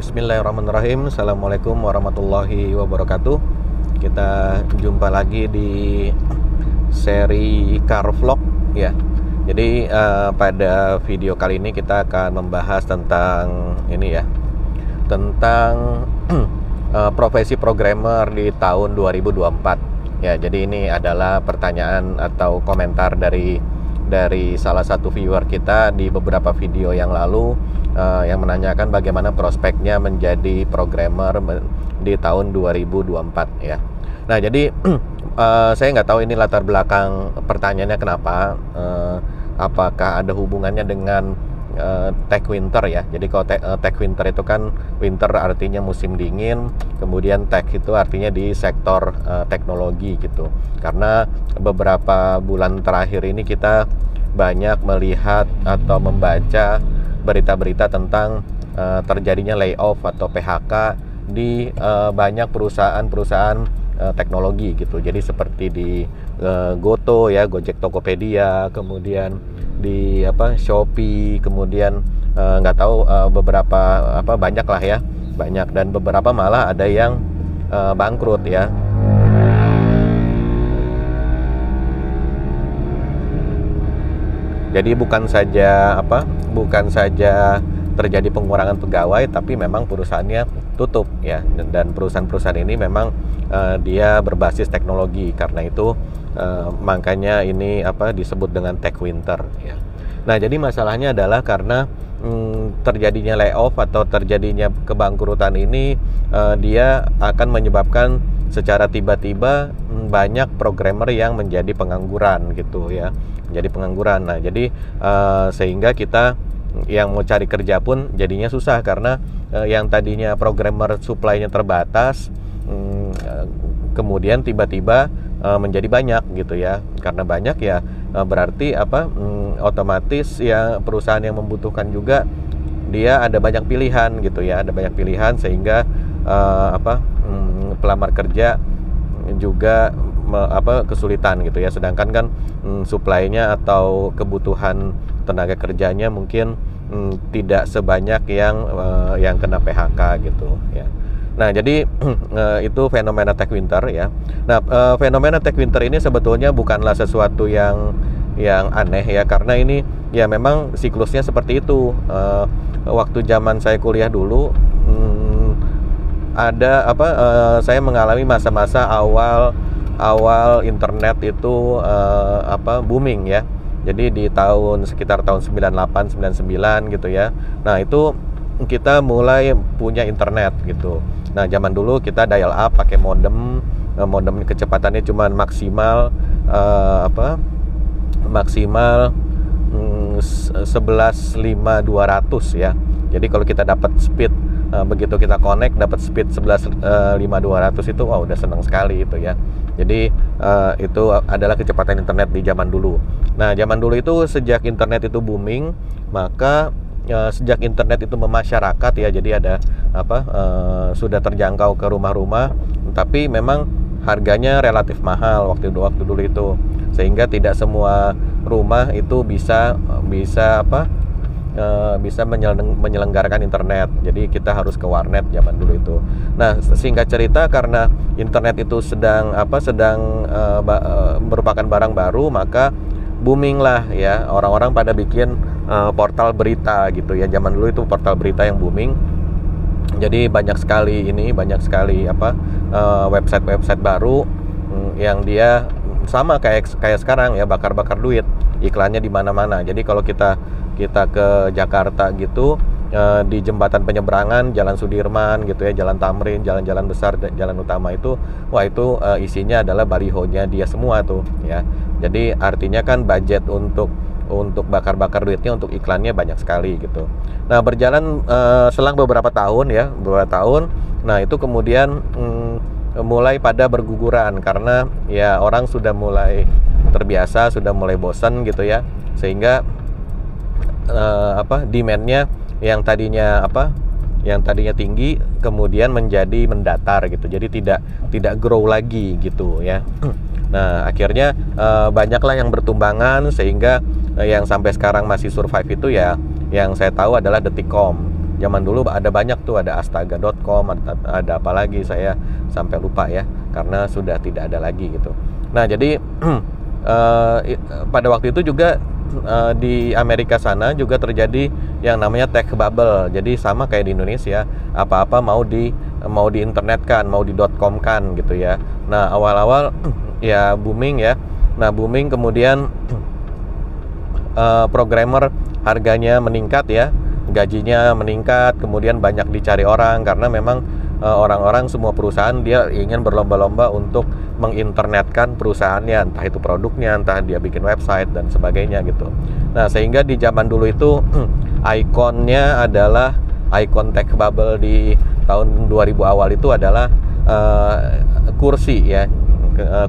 Bismillahirrahmanirrahim. Assalamualaikum warahmatullahi wabarakatuh. Kita jumpa lagi di seri car vlog ya. Jadi pada video kali ini kita akan membahas tentang ini ya, tentang profesi programmer di tahun 2024 ya. Jadi ini adalah pertanyaan atau komentar dari salah satu viewer kita di beberapa video yang lalu, yang menanyakan bagaimana prospeknya menjadi programmer di tahun 2024 ya. Nah jadi saya nggak tahu ini latar belakang pertanyaannya kenapa, apakah ada hubungannya dengan tech winter ya. Jadi kalau tech winter itu kan, winter artinya musim dingin, kemudian tech itu artinya di sektor teknologi gitu. Karena beberapa bulan terakhir ini kita banyak melihat atau membaca berita-berita tentang terjadinya layoff atau PHK di banyak perusahaan-perusahaan teknologi gitu. Jadi seperti di Goto ya, Gojek Tokopedia, kemudian di Shopee, kemudian nggak tahu beberapa banyak lah ya, banyak, dan beberapa malah ada yang bangkrut ya. Jadi bukan saja terjadi pengurangan pegawai, tapi memang perusahaannya tutup ya. Dan perusahaan-perusahaan ini memang dia berbasis teknologi. Karena itu makanya ini disebut dengan tech winter ya. Nah, jadi masalahnya adalah karena terjadinya layoff atau terjadinya kebangkrutan ini, dia akan menyebabkan secara tiba-tiba banyak programmer yang menjadi pengangguran gitu ya. Jadi pengangguran. Nah, jadi sehingga kita yang mau cari kerja pun jadinya susah, karena yang tadinya programmer supply-nya terbatas, kemudian tiba-tiba menjadi banyak gitu ya. Karena banyak ya berarti otomatis ya perusahaan yang membutuhkan juga dia ada banyak pilihan gitu ya, ada banyak pilihan, sehingga pelamar kerja juga kesulitan gitu ya. Sedangkan kan supply-nya atau kebutuhan tenaga kerjanya mungkin tidak sebanyak yang kena PHK gitu ya. Nah, jadi itu fenomena tech winter ya. Nah, fenomena tech winter ini sebetulnya bukanlah sesuatu yang aneh ya, karena ini ya memang siklusnya seperti itu. Waktu zaman saya kuliah dulu, ada saya mengalami masa-masa awal internet itu booming ya. Jadi di sekitar tahun 98 99 gitu ya. Nah, itu kita mulai punya internet gitu. Nah, zaman dulu kita dial up pakai modem kecepatannya cuma maksimal 11.5.200 ya. Jadi kalau kita dapat speed, begitu kita connect dapat speed 11.5.200 itu udah senang sekali itu ya. Jadi itu adalah kecepatan internet di zaman dulu. Nah, zaman dulu itu sejak internet itu booming, maka sejak internet itu memasyarakat ya, jadi ada sudah terjangkau ke rumah-rumah, tapi memang harganya relatif mahal waktu dulu itu, sehingga tidak semua rumah itu bisa menyelenggarakan internet. Jadi kita harus ke warnet zaman dulu itu. Nah, singkat cerita, karena internet itu sedang merupakan barang baru, maka booming lah ya, orang-orang pada bikin portal berita gitu ya. Zaman dulu itu portal berita yang booming. Jadi banyak sekali website baru yang dia sama kayak sekarang ya, bakar-bakar duit, iklannya di mana-mana. Jadi kalau kita ke Jakarta gitu, di jembatan penyeberangan, Jalan Sudirman gitu ya, Jalan Tamrin, jalan-jalan besar, jalan utama itu, itu isinya adalah balihonya dia semua tuh ya. Jadi artinya kan budget untuk bakar-bakar duitnya untuk iklannya banyak sekali gitu. Nah, berjalan selang beberapa tahun, nah itu kemudian mulai pada berguguran, karena ya orang sudah mulai terbiasa, sudah mulai bosan gitu ya, sehingga demand-nya yang tadinya tinggi kemudian menjadi mendatar gitu. Jadi tidak grow lagi gitu ya. Nah, akhirnya banyaklah yang bertumbangan, sehingga yang sampai sekarang masih survive itu ya, yang saya tahu adalah Detikcom. Zaman dulu ada banyak tuh, ada astaga.com, ada apa lagi saya sampai lupa ya, karena sudah tidak ada lagi gitu. Nah jadi pada waktu itu juga di Amerika sana juga terjadi yang namanya tech bubble. Jadi sama kayak di Indonesia, apa-apa mau di internetkan, mau di .com kan gitu ya. Nah awal-awal ya booming ya. Nah booming, kemudian programmer harganya meningkat ya, gajinya meningkat, kemudian banyak dicari orang karena memang orang-orang, semua perusahaan dia ingin berlomba-lomba untuk menginternetkan perusahaannya, entah itu produknya, entah dia bikin website dan sebagainya gitu. Nah sehingga di zaman dulu itu ikonnya adalah ikon tech bubble di tahun 2000 awal itu adalah kursi ya,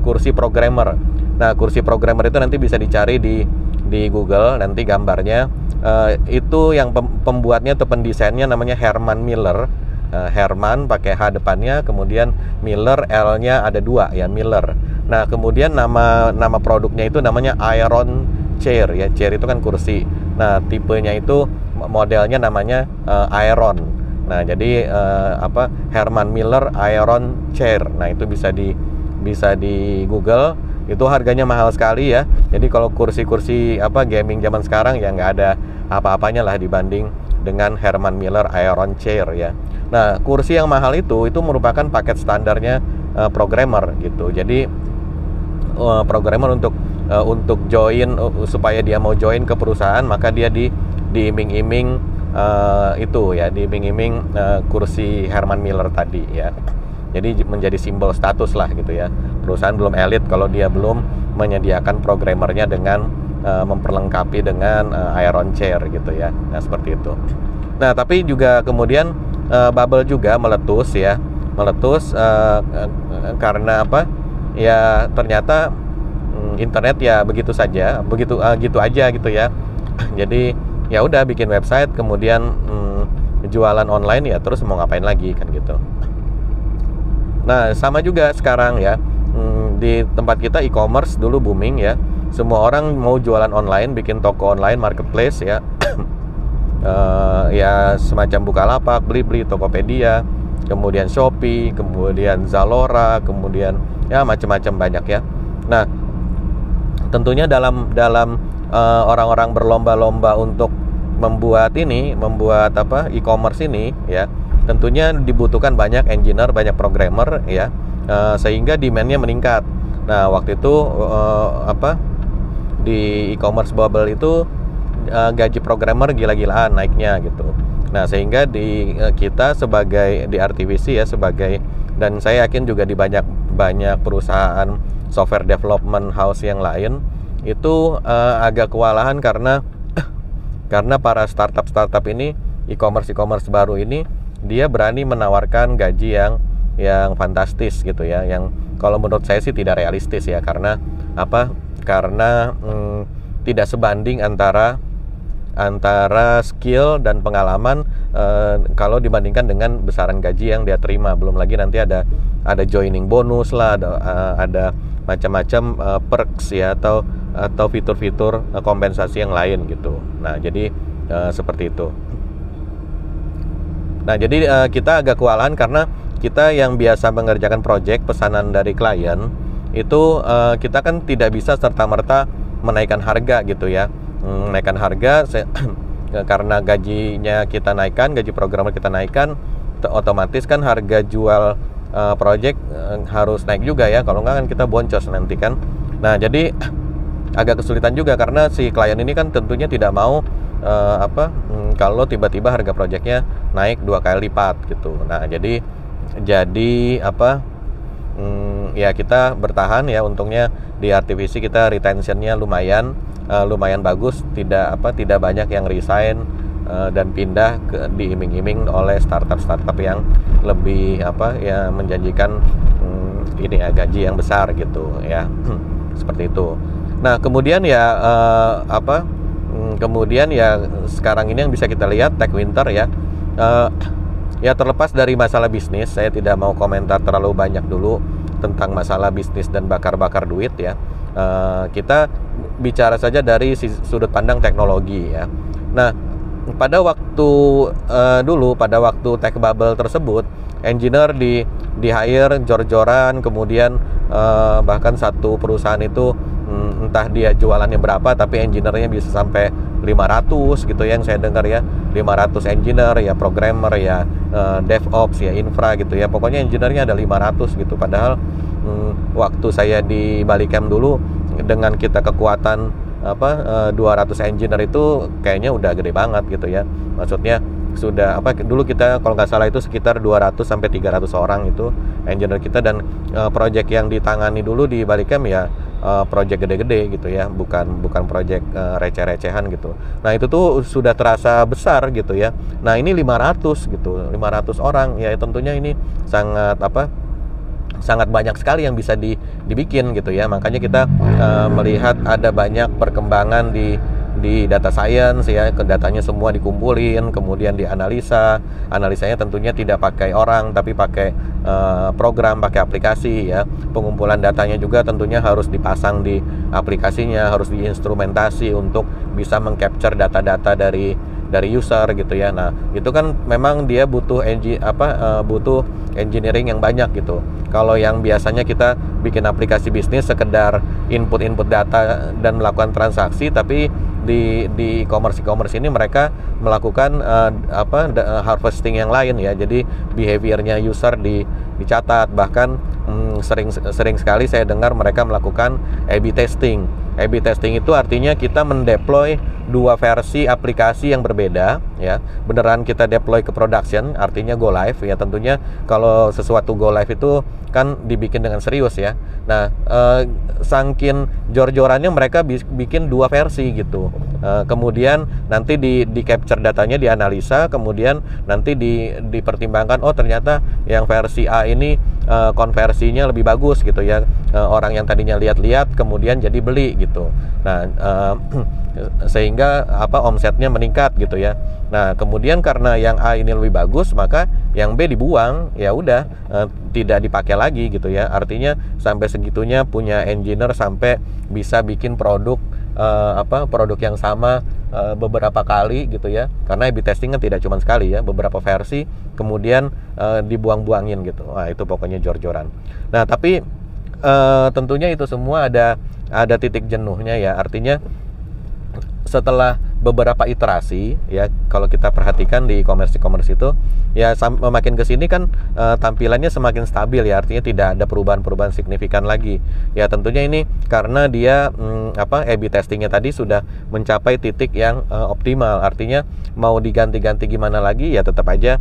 kursi programmer. Nah kursi programmer itu nanti bisa dicari di Google, nanti gambarnya itu yang pembuatnya atau pendesainnya namanya Herman Miller. Herman pakai H depannya, kemudian Miller, L-nya ada 2 ya, Miller. Nah kemudian nama produknya itu namanya Iron Chair ya, chair itu kan kursi. Nah tipenya itu modelnya namanya Iron. Nah jadi Herman Miller Iron Chair. Nah itu bisa di Google. Itu harganya mahal sekali ya. Jadi kalau kursi-kursi gaming zaman sekarang ya nggak ada apa-apanya lah dibanding dengan Herman Miller Iron Chair ya. Nah kursi yang mahal itu merupakan paket standarnya programmer gitu. Jadi programmer untuk join, supaya dia mau join ke perusahaan, maka dia diiming-iming diiming-iming kursi Herman Miller tadi ya. Jadi menjadi simbol status lah gitu ya. Perusahaan belum elit kalau dia belum menyediakan programmernya dengan memperlengkapi dengan Iron Chair gitu ya. Nah seperti itu. Nah tapi juga kemudian bubble juga meletus ya, karena apa? Ya ternyata internet ya begitu saja, gitu aja gitu ya. Jadi ya udah bikin website, kemudian jualan online ya, terus mau ngapain lagi kan gitu. Nah sama juga sekarang ya, di tempat kita e-commerce dulu booming ya. Semua orang mau jualan online, bikin toko online, marketplace ya. Ya semacam Bukalapak, Blibli, Tokopedia, kemudian Shopee, kemudian Zalora, kemudian ya macam-macam banyak ya. Nah tentunya dalam orang-orang berlomba-lomba untuk membuat e-commerce ini ya, tentunya dibutuhkan banyak engineer, banyak programmer ya, sehingga demand-nya meningkat. Nah waktu itu di e-commerce bubble itu gaji programmer gila-gilaan naiknya gitu. Nah sehingga kita sebagai di RTVC ya, dan saya yakin juga di banyak perusahaan software development house yang lain itu agak kewalahan karena para startup ini, e-commerce baru ini, dia berani menawarkan gaji yang fantastis gitu ya, yang kalau menurut saya sih tidak realistis ya, karena tidak sebanding antara skill dan pengalaman kalau dibandingkan dengan besaran gaji yang dia terima. Belum lagi nanti ada joining bonus lah, ada macam-macam perks ya, atau fitur-fitur kompensasi yang lain gitu. Nah jadi seperti itu. Nah jadi kita agak kewalahan karena kita yang biasa mengerjakan project pesanan dari klien itu kita kan tidak bisa serta-merta menaikkan harga gitu ya. Menaikkan harga karena gajinya kita naikkan, gaji programmer kita naikkan, otomatis kan harga jual project harus naik juga ya, kalau nggak kan kita boncos nanti kan. Nah jadi agak kesulitan juga karena si klien ini kan tentunya tidak mau kalau tiba-tiba harga projectnya naik 2 kali lipat gitu. Nah jadi ya kita bertahan ya, untungnya di RTVC kita retentionnya lumayan bagus, tidak banyak yang resign dan pindah diiming-iming oleh startup yang lebih ya menjanjikan ini ya gaji yang besar gitu ya. Seperti itu. Nah kemudian ya sekarang ini yang bisa kita lihat tech winter ya. Ya terlepas dari masalah bisnis, saya tidak mau komentar terlalu banyak dulu tentang masalah bisnis dan bakar-bakar duit ya. Kita bicara saja dari sudut pandang teknologi ya. Nah pada waktu dulu pada waktu tech bubble tersebut, engineer di hire jor-joran, kemudian bahkan satu perusahaan itu entah dia jualannya berapa, tapi engineer-nya bisa sampai 500 gitu ya, yang saya dengar ya, 500 engineer ya, programmer ya, DevOps ya, infra gitu ya, pokoknya engineer-nya ada 500 gitu. Padahal waktu saya di Balicam dulu, dengan kita kekuatan 200 engineer itu kayaknya udah gede banget gitu ya. Maksudnya sudah dulu kita kalau nggak salah itu sekitar 200 sampai 300 orang itu engineer kita, dan project yang ditangani dulu di Balicam ya project gede-gede gitu ya, bukan project receh-recehan gitu. Nah, itu tuh sudah terasa besar gitu ya. Nah, ini 500 gitu, 500 orang ya, tentunya ini sangat banyak sekali yang bisa dibikin gitu ya. Makanya kita melihat ada banyak perkembangan di data science ya, datanya semua dikumpulin, kemudian dianalisa. Analisanya tentunya tidak pakai orang, tapi pakai program, pakai aplikasi ya. Pengumpulan datanya juga tentunya harus dipasang di aplikasinya, harus diinstrumentasi untuk bisa mengcapture data-data dari user gitu ya. Nah, itu kan memang dia butuh butuh engineering yang banyak gitu. Kalau yang biasanya kita bikin aplikasi bisnis sekedar input data dan melakukan transaksi, tapi di e-commerce ini mereka melakukan harvesting yang lain ya. Jadi behaviornya user dicatat, bahkan sering sekali saya dengar mereka melakukan A/B testing. A/B testing itu artinya kita mendeploy dua versi aplikasi yang berbeda ya. Beneran kita deploy ke production, artinya go live ya. Tentunya kalau sesuatu go live itu kan dibikin dengan serius ya. Nah, saking jor-jorannya mereka bikin dua versi gitu. Kemudian nanti di capture datanya, dianalisa, kemudian nanti dipertimbangkan, oh ternyata yang versi A ini konversinya lebih bagus gitu ya. Orang yang tadinya lihat-lihat kemudian jadi beli gitu. Nah, sehingga omsetnya meningkat gitu ya. Nah, kemudian karena yang A ini lebih bagus, maka yang B dibuang, ya udah tidak dipakai lagi gitu ya. Artinya sampai segitunya punya engineer sampai bisa bikin produk produk yang sama beberapa kali gitu ya. Karena A/B testing kan tidak cuma sekali ya, beberapa versi kemudian dibuang-buangin gitu. Wah, itu pokoknya jor-joran. Nah, tapi tentunya itu semua ada titik jenuhnya ya. Artinya setelah beberapa iterasi ya, kalau kita perhatikan di e-commerce itu ya, makin kesini kan tampilannya semakin stabil ya, artinya tidak ada perubahan signifikan lagi ya. Tentunya ini karena dia A/B testingnya tadi sudah mencapai titik yang optimal, artinya mau diganti-ganti gimana lagi ya tetap aja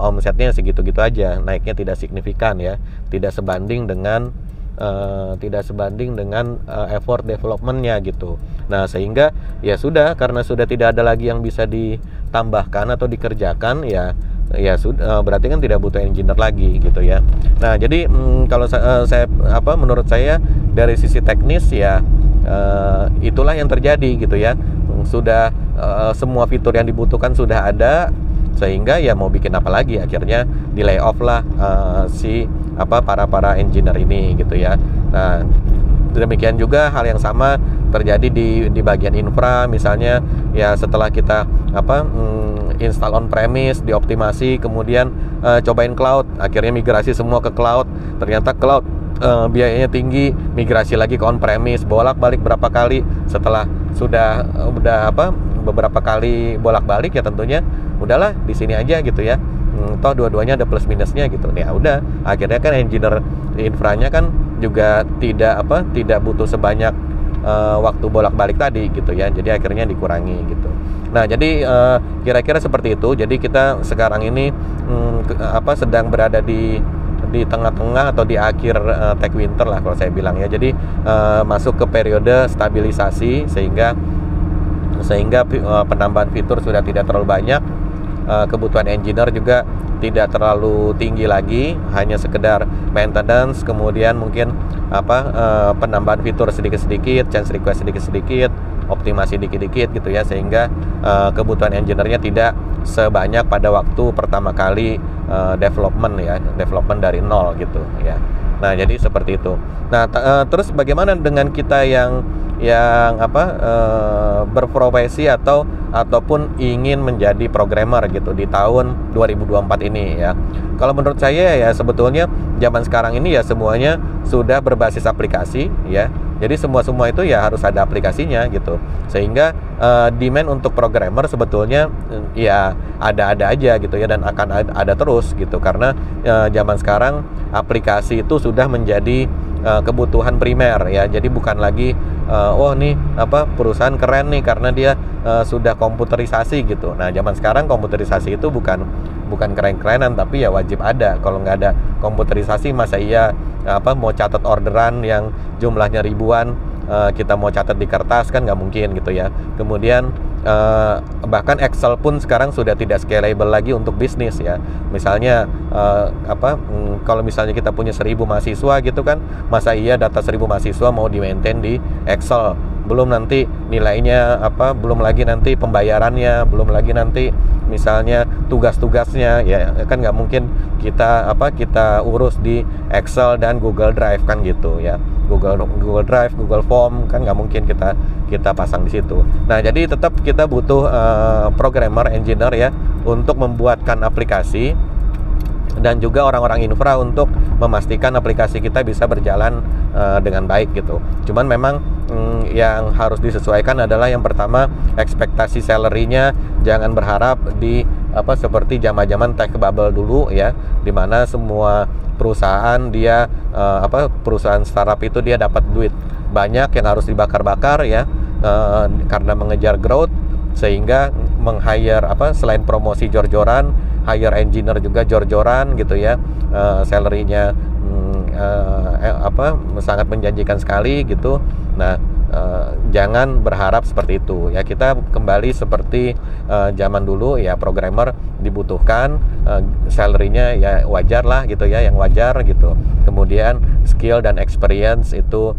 omsetnya segitu-gitu aja, naiknya tidak signifikan ya, tidak sebanding dengan effort developmentnya gitu. Nah, sehingga ya sudah, karena sudah tidak ada lagi yang bisa ditambahkan atau dikerjakan ya sudah, berarti kan tidak butuh engineer lagi gitu ya. Nah, jadi kalau menurut saya dari sisi teknis ya itulah yang terjadi gitu ya. Sudah semua fitur yang dibutuhkan sudah ada, sehingga ya mau bikin apa lagi, akhirnya di layoff lah para engineer ini gitu ya. Nah, demikian juga hal yang sama terjadi di bagian infra misalnya ya. Setelah kita install on premise, dioptimasi, kemudian cobain cloud, akhirnya migrasi semua ke cloud. Ternyata cloud biayanya tinggi, migrasi lagi ke on premise, bolak-balik berapa kali. Setelah sudah beberapa kali bolak-balik ya, tentunya udahlah di sini aja gitu ya. Toh dua-duanya ada plus minusnya gitu. Ya udah, akhirnya kan engineer infranya kan juga tidak butuh sebanyak waktu bolak-balik tadi gitu ya. Jadi akhirnya dikurangi gitu. Nah, jadi kira-kira seperti itu. Jadi kita sekarang ini sedang berada di tengah-tengah atau di akhir tech winter lah kalau saya bilang ya. Jadi masuk ke periode stabilisasi, sehingga penambahan fitur sudah tidak terlalu banyak. Kebutuhan engineer juga tidak terlalu tinggi lagi, hanya sekedar maintenance, kemudian mungkin penambahan fitur sedikit-sedikit, change request sedikit-sedikit, optimasi dikit-dikit gitu ya, sehingga kebutuhan engineer-nya tidak sebanyak pada waktu pertama kali development dari nol gitu ya. Nah, jadi seperti itu. Nah, terus bagaimana dengan kita yang yang berprofesi ataupun ingin menjadi programmer gitu di tahun 2024 ini ya. Kalau menurut saya ya sebetulnya zaman sekarang ini ya semuanya sudah berbasis aplikasi ya. Jadi semua itu ya harus ada aplikasinya gitu. Sehingga demand untuk programmer sebetulnya ya ada aja gitu ya, dan akan ada terus gitu, karena zaman sekarang aplikasi itu sudah menjadi kebutuhan primer ya. Jadi bukan lagi nih perusahaan keren nih karena dia sudah komputerisasi gitu. Nah, zaman sekarang komputerisasi itu bukan keren-kerenan, tapi ya wajib ada. Kalau nggak ada komputerisasi, masa iya mau catat orderan yang jumlahnya ribuan, kita mau catat di kertas kan nggak mungkin gitu ya. Kemudian bahkan Excel pun sekarang sudah tidak scalable lagi untuk bisnis ya. Misalnya kalau misalnya kita punya 1.000 mahasiswa gitu kan, masa iya data 1.000 mahasiswa mau di maintain di Excel, belum nanti nilainya belum lagi nanti pembayarannya, belum lagi nanti misalnya tugas-tugasnya ya kan nggak mungkin kita urus di Excel dan Google Drive kan gitu ya. Google Drive, Google Form kan nggak mungkin kita pasang di situ. Nah, jadi tetap kita butuh programmer, engineer ya untuk membuatkan aplikasi, dan juga orang-orang infra untuk memastikan aplikasi kita bisa berjalan dengan baik gitu. Cuman memang yang harus disesuaikan adalah yang pertama, ekspektasi salary-nya jangan berharap di seperti zaman-zaman tech bubble dulu ya, dimana semua perusahaan perusahaan startup itu dia dapat duit banyak yang harus dibakar-bakar ya, karena mengejar growth, sehingga meng-hire selain promosi jor-joran, hire engineer juga jor-joran gitu ya. Salary-nya sangat menjanjikan sekali gitu. Nah, jangan berharap seperti itu ya. Kita kembali seperti zaman dulu ya, programmer dibutuhkan salary-nya ya wajar lah gitu ya, yang wajar gitu. Kemudian skill dan experience itu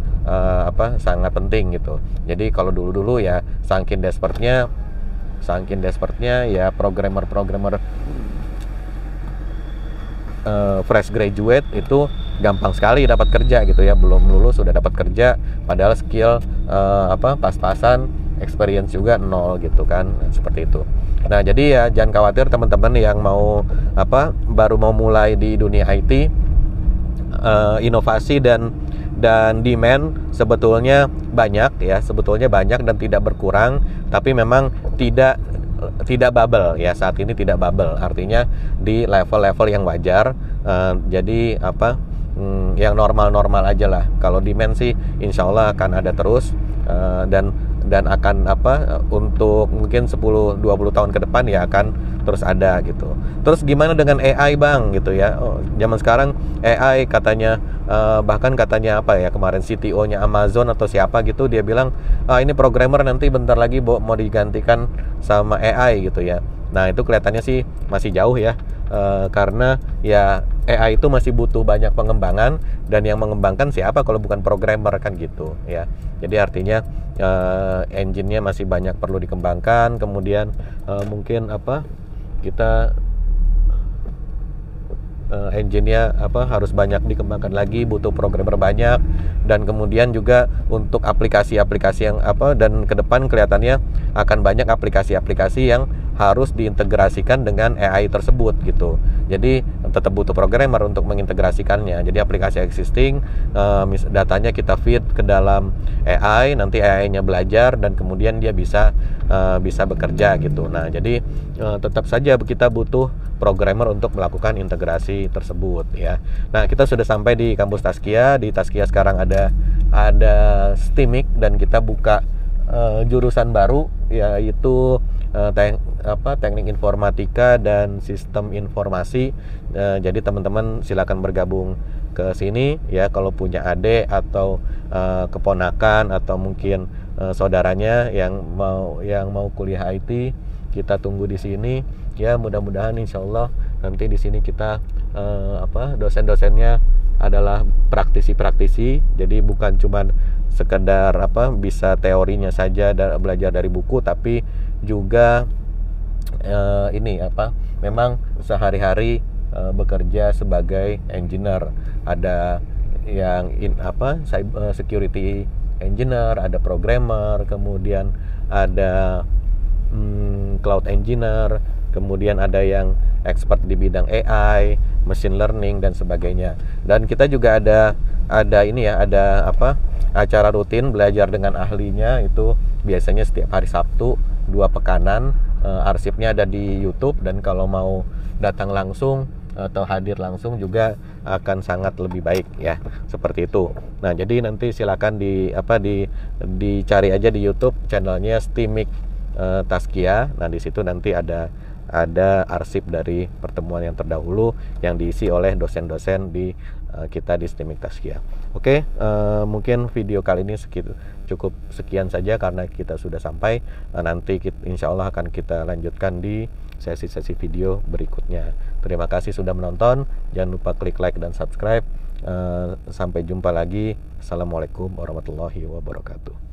sangat penting gitu. Jadi kalau dulu ya saking desperate-nya ya programmer fresh graduate itu gampang sekali dapat kerja gitu ya, belum lulus sudah dapat kerja, padahal skill pas-pasan, experience juga nol gitu kan, seperti itu. Nah, jadi ya jangan khawatir teman-teman yang mau baru mau mulai di dunia IT. Inovasi dan demand sebetulnya banyak dan tidak berkurang, tapi memang tidak bubble ya, saat ini tidak bubble, artinya di level-level yang wajar. Jadi yang normal-normal aja lah. Kalau demand sih insya Allah akan ada terus, dan akan untuk mungkin 10-20 tahun ke depan ya akan terus ada gitu. Terus gimana dengan AI Bang gitu ya? Zaman sekarang AI katanya bahkan katanya kemarin CTO-nya Amazon atau siapa gitu, dia bilang ini programmer nanti bentar lagi mau digantikan sama AI gitu ya. Nah, itu kelihatannya sih masih jauh ya, karena ya AI itu masih butuh banyak pengembangan, dan yang mengembangkan siapa kalau bukan programmer kan gitu ya. Jadi artinya engine-nya masih banyak perlu dikembangkan. Kemudian mungkin kita engine-nya harus banyak dikembangkan lagi, butuh programmer banyak, dan kemudian juga untuk aplikasi-aplikasi yang dan ke depan kelihatannya akan banyak aplikasi-aplikasi yang harus diintegrasikan dengan AI tersebut gitu. Jadi tetap butuh programmer untuk mengintegrasikannya. Jadi aplikasi existing, datanya kita feed ke dalam AI, nanti AI-nya belajar dan kemudian dia bisa bekerja gitu. Nah, jadi tetap saja kita butuh programmer untuk melakukan integrasi tersebut ya. Nah, kita sudah sampai di kampus Taskia. Di Taskia sekarang ada STIMIK, dan kita buka jurusan baru, yaitu teknik informatika dan sistem informasi. Jadi teman-teman silakan bergabung ke sini ya, kalau punya adik atau keponakan atau mungkin saudaranya yang mau kuliah IT, kita tunggu di sini ya. Mudah-mudahan insyaallah nanti di sini kita dosen-dosennya adalah praktisi-praktisi. Jadi bukan cuman sekedar bisa teorinya saja belajar dari buku, tapi juga memang sehari-hari bekerja sebagai engineer. Ada yang security engineer, ada programmer, kemudian ada cloud engineer, kemudian ada yang expert di bidang AI, machine learning dan sebagainya. Dan kita juga ada ini ya, ada acara rutin belajar dengan ahlinya, itu biasanya setiap hari Sabtu 2 pekanan. Arsipnya ada di YouTube, dan kalau mau datang langsung atau hadir langsung juga akan sangat lebih baik ya, seperti itu. Nah, jadi nanti silakan dicari aja di YouTube channelnya STIMIK Tazkiyah. Nah, di situ nanti ada arsip dari pertemuan yang terdahulu yang diisi oleh dosen-dosen di kita di STIMIK Tazkiyah. Oke, mungkin video kali ini cukup sekian saja karena kita sudah sampai. Nanti insya Allah akan kita lanjutkan di sesi-sesi video berikutnya. Terima kasih sudah menonton. Jangan lupa klik like dan subscribe. Sampai jumpa lagi. Assalamualaikum warahmatullahi wabarakatuh.